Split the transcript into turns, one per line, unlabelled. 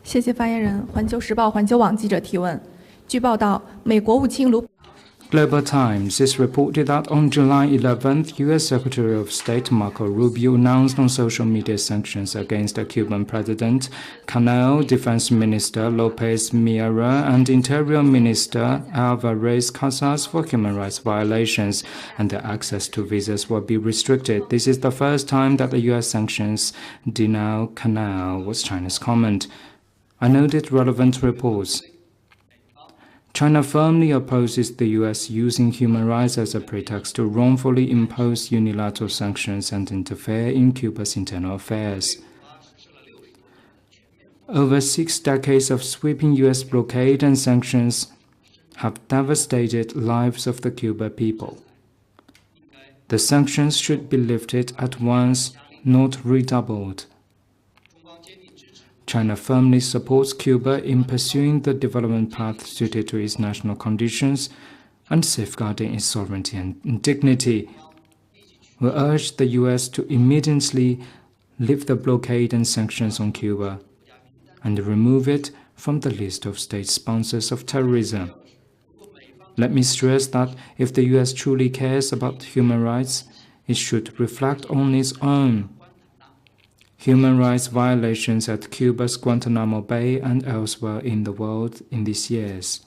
谢谢发言人。环球时报环球网记者提问：据报道，美国务卿卢
Global Times is reported that on July 11th, U.S. Secretary of State Marco Rubio announced on social media sanctions against the Cuban President Canel, Defense Minister Lopez Miera, and Interior Minister Alvarez Casas for human rights violations, and their access to visas will be restricted. This is the first time that the U.S. sanctions denounce Canel, was China's comment. I noted relevant reports. China firmly opposes the U.S. using human rights as a pretext to wrongfully impose unilateral sanctions and interfere in Cuba's internal affairs. Over 6 decades of sweeping U.S. blockade and sanctions have devastated lives of the Cuban people. The sanctions should be lifted at once, not redoubled. China firmly supports Cuba in pursuing the development path suited to its national conditions and safeguarding its sovereignty and dignity. We urge the U.S. to immediately lift the blockade and sanctions on Cuba and remove it from the list of state sponsors of terrorism. Let me stress that if the U.S. truly cares about human rights, it should reflect on its own human rights violations at Cuba's Guantanamo Bay and elsewhere in the world in these years.